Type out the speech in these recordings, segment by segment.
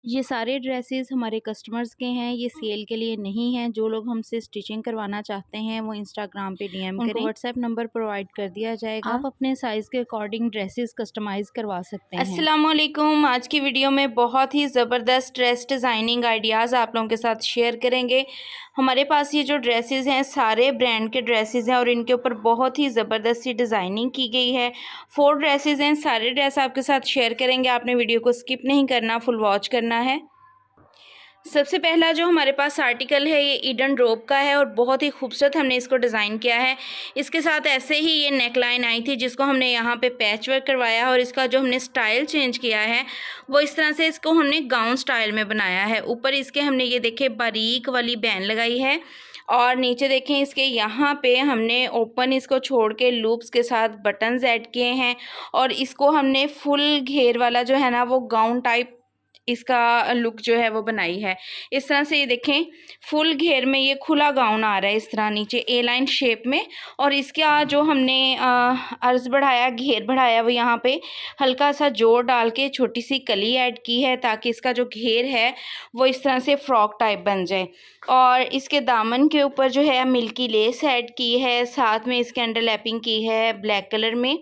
ये सारे ड्रेसेस हमारे कस्टमर्स के हैं, ये सेल के लिए नहीं हैं। जो लोग हमसे स्टिचिंग करवाना चाहते हैं वो इंस्टाग्राम पे डीएम करें, उनको व्हाट्सएप नंबर प्रोवाइड कर दिया जाएगा। आप अपने साइज़ के अकॉर्डिंग ड्रेसेस कस्टमाइज़ करवा सकते हैं। अस्सलामुअलैकुम। आज की वीडियो में बहुत ही ज़बरदस्त ड्रेस डिज़ाइनिंग आइडियाज़ आप लोगों के साथ शेयर करेंगे। हमारे पास ये जो ड्रेसेस हैं सारे ब्रांड के ड्रेसेस हैं और इनके ऊपर बहुत ही ज़बरदस्त सी डिज़ाइनिंग की गई है। 4 ड्रेसेस हैं, सारे ड्रेस आपके साथ शेयर करेंगे। आपने वीडियो को स्किप नहीं करना, फुल वॉच करना है। सबसे पहला जो हमारे पास आर्टिकल है ये ईडन रोब का है और बहुत ही खूबसूरत हमने इसको डिज़ाइन किया है। इसके साथ ऐसे ही ये नेकलाइन आई थी जिसको हमने यहाँ पे पैच वर्क करवाया और इसका जो हमने स्टाइल चेंज किया है वो इस तरह से इसको हमने गाउन स्टाइल में बनाया है। ऊपर इसके हमने ये देखे बारीक वाली बैन लगाई है और नीचे देखें इसके यहाँ पे हमने ओपन इसको छोड़ के लूप्स के साथ बटन्स ऐड किए हैं और इसको हमने फुल घेर वाला जो है ना वो गाउन टाइप इसका लुक जो है वो बनाई है। इस तरह से ये देखें फुल घेर में ये खुला गाउन आ रहा है इस तरह नीचे ए लाइन शेप में और इसका जो हमने अर्ज बढ़ाया, घेर बढ़ाया वो यहाँ पे हल्का सा जोड़ डाल के छोटी सी कली ऐड की है ताकि इसका जो घेर है वो इस तरह से फ्रॉक टाइप बन जाए। और इसके दामन के ऊपर जो है मिल्की लेस ऐड की है, साथ में इसके अंडर लैपिंग की है ब्लैक कलर में।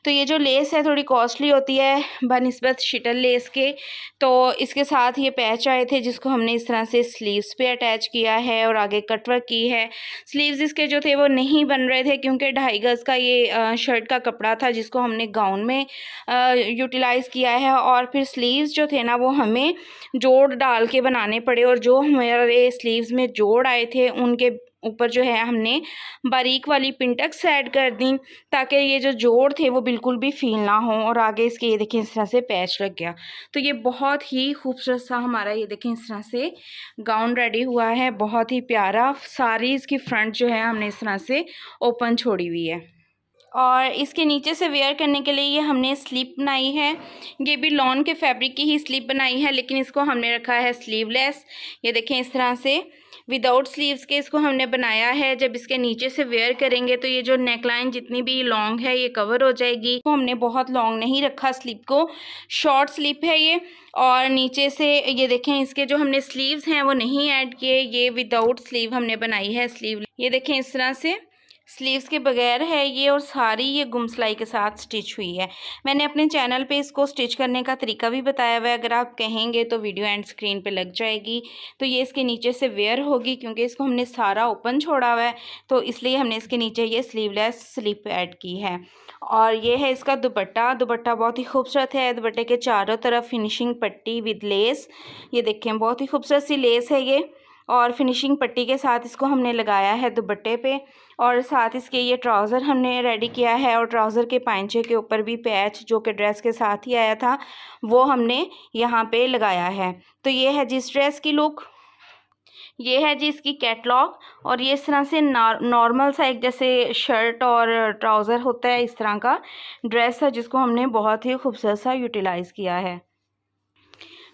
तो ये जो लेस है थोड़ी कॉस्टली होती है बनिस्बत शिटल लेस के। तो इसके साथ ये पैच आए थे जिसको हमने इस तरह से स्लीव्स पे अटैच किया है और आगे कटवर्क की है। स्लीव्स इसके जो थे वो नहीं बन रहे थे क्योंकि 2.5 गज़ का ये शर्ट का कपड़ा था जिसको हमने गाउन में यूटिलाइज़ किया है और फिर स्लीव्स जो थे ना वो हमें जोड़ डाल के बनाने पड़े और जो हमारे स्लीव्स में जोड़ आए थे उनके ऊपर जो है हमने बारीक वाली पिंटक्स ऐड कर दी ताकि ये जो जोड़ थे वो बिल्कुल भी फील ना हो और आगे इसके ये देखें इस तरह से पैच लग गया। तो ये बहुत ही खूबसूरत सा हमारा ये देखें इस तरह से गाउन रेडी हुआ है, बहुत ही प्यारा। सारी इसकी फ्रंट जो है हमने इस तरह से ओपन छोड़ी हुई है और इसके नीचे से वेयर करने के लिए ये हमने स्लीप बनाई है। ये भी लॉन के फैब्रिक की ही स्लीप बनाई है लेकिन इसको हमने रखा है स्लीवलेस। ये देखें इस तरह से विदाउट स्लीव्स के इसको हमने बनाया है। जब इसके नीचे से वेयर करेंगे तो ये जो नेकलाइन जितनी भी लॉन्ग है ये कवर हो जाएगी। तो हमने बहुत लॉन्ग नहीं रखा स्लीप को, शॉर्ट स्लीप है ये। और नीचे से ये देखें इसके जो हमने स्लीव्स हैं वो नहीं ऐड किए, ये विदाउट स्लीव हमने बनाई है स्लीव। ये देखें इस तरह से स्लीव्स के बगैर है ये और सारी ये गुम सिलाई के साथ स्टिच हुई है। मैंने अपने चैनल पे इसको स्टिच करने का तरीका भी बताया हुआ है, अगर आप कहेंगे तो वीडियो एंड स्क्रीन पे लग जाएगी। तो ये इसके नीचे से वेयर होगी क्योंकि इसको हमने सारा ओपन छोड़ा हुआ है तो इसलिए हमने इसके नीचे ये स्लीवलेस स्लिप ऐड की है। और ये है इसका दुपट्टा। दुपट्टा बहुत ही खूबसूरत है, दुपट्टे के चारों तरफ फिनिशिंग पट्टी विद लेस। ये देखें बहुत ही खूबसूरत सी लेस है ये और फिनिशिंग पट्टी के साथ इसको हमने लगाया है दुपट्टे पे। और साथ इसके ये ट्राउज़र हमने रेडी किया है और ट्राउज़र के पांचे के ऊपर भी पैच जो कि ड्रेस के साथ ही आया था वो हमने यहाँ पे लगाया है। तो ये है जिस ड्रेस की लुक, ये है जी इसकी कैटलॉग और ये इस तरह से नॉर्मल सा एक जैसे शर्ट और ट्राउज़र होता है इस तरह का ड्रेस है जिसको हमने बहुत ही खूबसूरत सा यूटिलाइज़ किया है।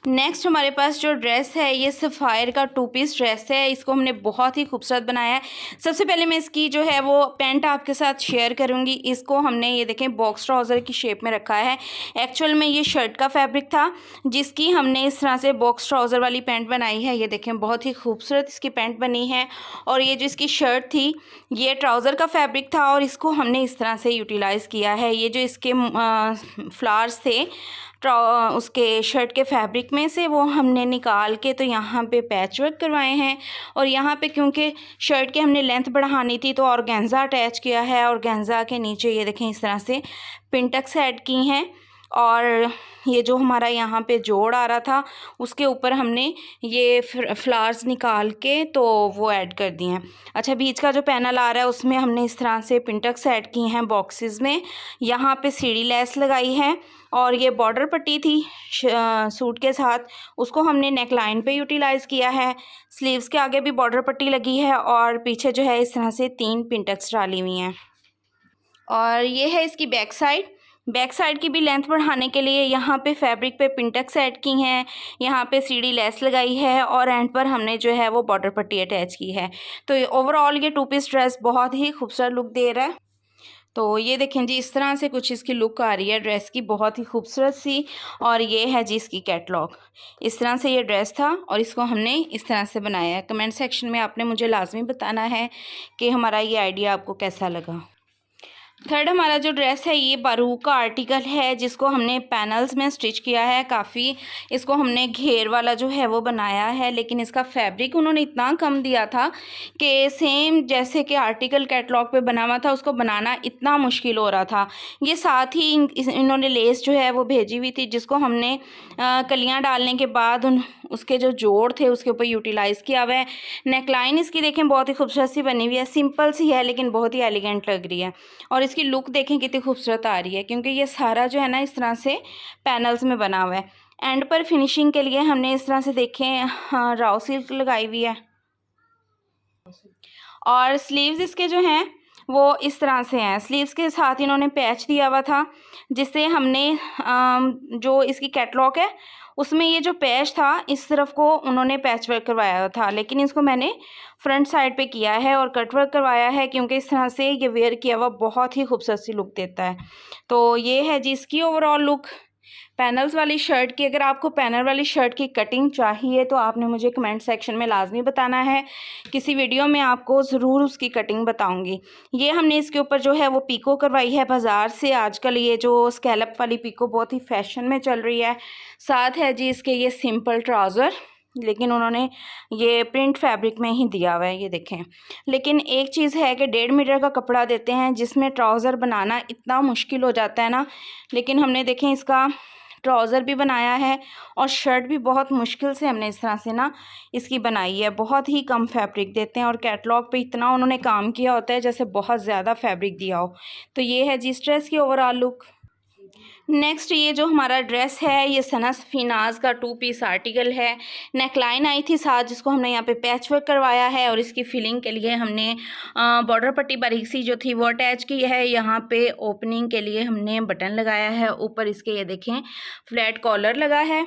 नेक्स्ट हमारे पास जो ड्रेस है ये सफ़ायर का 2 पीस ड्रेस है, इसको हमने बहुत ही खूबसूरत बनाया है। सबसे पहले मैं इसकी जो है वो पैंट आपके साथ शेयर करूंगी। इसको हमने ये देखें बॉक्स ट्राउज़र की शेप में रखा है। एक्चुअल में ये शर्ट का फैब्रिक था जिसकी हमने इस तरह से बॉक्स ट्राउज़र वाली पैंट बनाई है। ये देखें बहुत ही खूबसूरत इसकी पैंट बनी है और ये जो इसकी शर्ट थी ये ट्राउज़र का फैब्रिक था और इसको हमने इस तरह से यूटिलाइज़ किया है। ये जो इसके फ्लावर्स थे उसके शर्ट के फैब्रिक में से वो हमने निकाल के तो यहाँ पे पैच वर्क करवाए हैं और यहाँ पे क्योंकि शर्ट के हमने लेंथ बढ़ानी थी तो ऑर्गेन्जा अटैच किया है। ऑर्गेन्जा के नीचे ये देखें इस तरह से पिंटक्स ऐड की हैं और ये जो हमारा यहाँ पे जोड़ आ रहा था उसके ऊपर हमने ये फ्लावर्स निकाल के तो वो ऐड कर दिए हैं। अच्छा, बीच का जो पैनल आ रहा है उसमें हमने इस तरह से पिंटक्स ऐड की हैं बॉक्सेस में। यहाँ पे सीढ़ी लेस लगाई है और ये बॉर्डर पट्टी थी सूट के साथ, उसको हमने नेक लाइन पे यूटिलाइज़ किया है। स्लीव्स के आगे भी बॉर्डर पट्टी लगी है और पीछे जो है इस तरह से 3 पिंटक्स डाली हुई हैं। और ये है इसकी बैक साइड। बैक साइड की भी लेंथ बढ़ाने के लिए यहाँ पे फैब्रिक पे पिंटक्स ऐड की हैं, यहाँ पे सीढ़ी लेस लगाई है और एंड पर हमने जो है वो बॉर्डर पट्टी अटैच की है। तो ओवरऑल ये 2 पीस ड्रेस बहुत ही खूबसूरत लुक दे रहा है। तो ये देखें जी, इस तरह से कुछ इसकी लुक आ रही है ड्रेस की, बहुत ही खूबसूरत सी। और ये है जी इसकी कैटलॉग। इस तरह से ये ड्रेस था और इसको हमने इस तरह से बनाया है। कमेंट सेक्शन में आपने मुझे लाजमी बताना है कि हमारा ये आइडिया आपको कैसा लगा। थर्ड हमारा जो ड्रेस है ये बारूक का आर्टिकल है, जिसको हमने पैनल्स में स्टिच किया है। काफ़ी इसको हमने घेर वाला जो है वो बनाया है, लेकिन इसका फैब्रिक उन्होंने इतना कम दिया था कि सेम जैसे कि आर्टिकल कैटलॉग पे बना हुआ था, उसको बनाना इतना मुश्किल हो रहा था। ये साथ ही इन्होंने लेस जो है वो भेजी हुई थी, जिसको हमने कलियाँ डालने के बाद उसके जो जोड़ थे उसके ऊपर यूटिलाइज़ किया हुआ है। नेकलाइन इसकी देखें बहुत ही खूबसूरत सी बनी हुई है, सिंपल सी है लेकिन बहुत ही एलिगेंट लग रही है। और इसकी लुक देखें कितनी खूबसूरत आ रही है, क्योंकि ये सारा जो है ना इस तरह से पैनल्स में बना हुआ है। एंड पर फिनिशिंग के लिए हमने इस तरह से देखें राव सिल्क लगाई हुई है। और स्लीव्स इसके जो हैं वो इस तरह से हैं। स्लीव्स के साथ इन्होंने पैच दिया हुआ था, जिससे हमने जो इसकी कैटलॉग है उसमें ये जो पैच था इस तरफ को उन्होंने पैच वर्क करवाया था, लेकिन इसको मैंने फ्रंट साइड पे किया है और कट वर्क करवाया है, क्योंकि इस तरह से ये वेयर किया हुआ बहुत ही खूबसूरत सी लुक देता है। तो ये है जी इसकी ओवरऑल लुक पैनल्स वाली शर्ट की। अगर आपको पैनल वाली शर्ट की कटिंग चाहिए तो आपने मुझे कमेंट सेक्शन में लाजमी बताना है, किसी वीडियो में आपको ज़रूर उसकी कटिंग बताऊंगी। ये हमने इसके ऊपर जो है वो पीको करवाई है बाज़ार से। आजकल ये जो स्कैलप वाली पीको बहुत ही फैशन में चल रही है। साथ है जी इसके ये सिंपल ट्राउज़र, लेकिन उन्होंने ये प्रिंट फैब्रिक में ही दिया हुआ है, ये देखें। लेकिन एक चीज़ है कि 1.5 मीटर का कपड़ा देते हैं, जिसमें ट्राउज़र बनाना इतना मुश्किल हो जाता है ना। लेकिन हमने देखें इसका ट्राउज़र भी बनाया है और शर्ट भी बहुत मुश्किल से हमने इस तरह से ना इसकी बनाई है। बहुत ही कम फैब्रिक देते हैं और कैटलॉग पे इतना उन्होंने काम किया होता है जैसे बहुत ज़्यादा फैब्रिक दिया हो। तो ये है जी इस ड्रेस की ओवरऑल लुक। नेक्स्ट ये जो हमारा ड्रेस है ये सना सफीनाज का 2 पीस आर्टिकल है। नेकलाइन आई थी साथ, जिसको हमने यहाँ पे पैच वर्क करवाया है और इसकी फिलिंग के लिए हमने बॉर्डर पट्टी बारीक सी जो थी वो अटैच की है। यहाँ पे ओपनिंग के लिए हमने बटन लगाया है। ऊपर इसके ये देखें फ्लैट कॉलर लगा है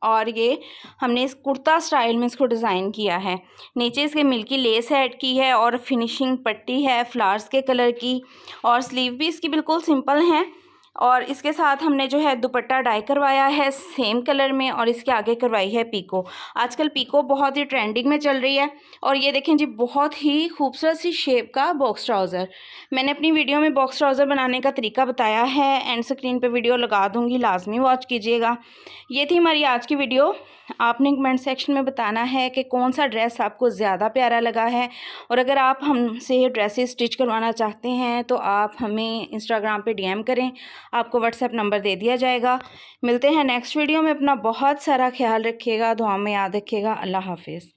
और ये हमने इस कुर्ता स्टाइल में इसको डिज़ाइन किया है। नीचे इसके मिल्की लेस ऐड की है और फिनिशिंग पट्टी है फ्लावर्स के कलर की, और स्लीव भी इसकी बिल्कुल सिंपल हैं। और इसके साथ हमने जो है दुपट्टा डाई करवाया है सेम कलर में, और इसके आगे करवाई है पीको। आजकल पीको बहुत ही ट्रेंडिंग में चल रही है। और ये देखें जी बहुत ही खूबसूरत सी शेप का बॉक्स ट्राउज़र। मैंने अपनी वीडियो में बॉक्स ट्राउज़र बनाने का तरीका बताया है, एंड स्क्रीन पे वीडियो लगा दूंगी, लाजमी वॉच कीजिएगा। ये थी हमारी आज की वीडियो। आपने कमेंट सेक्शन में बताना है कि कौन सा ड्रेस आपको ज़्यादा प्यारा लगा है, और अगर आप हमसे ड्रेसेस स्टिच करवाना चाहते हैं तो आप हमें इंस्टाग्राम पे DM करें, आपको व्हाट्सएप नंबर दे दिया जाएगा। मिलते हैं नेक्स्ट वीडियो में। अपना बहुत सारा ख्याल रखिएगा, दुआ में याद रखिएगा। अल्लाह हाफिज़।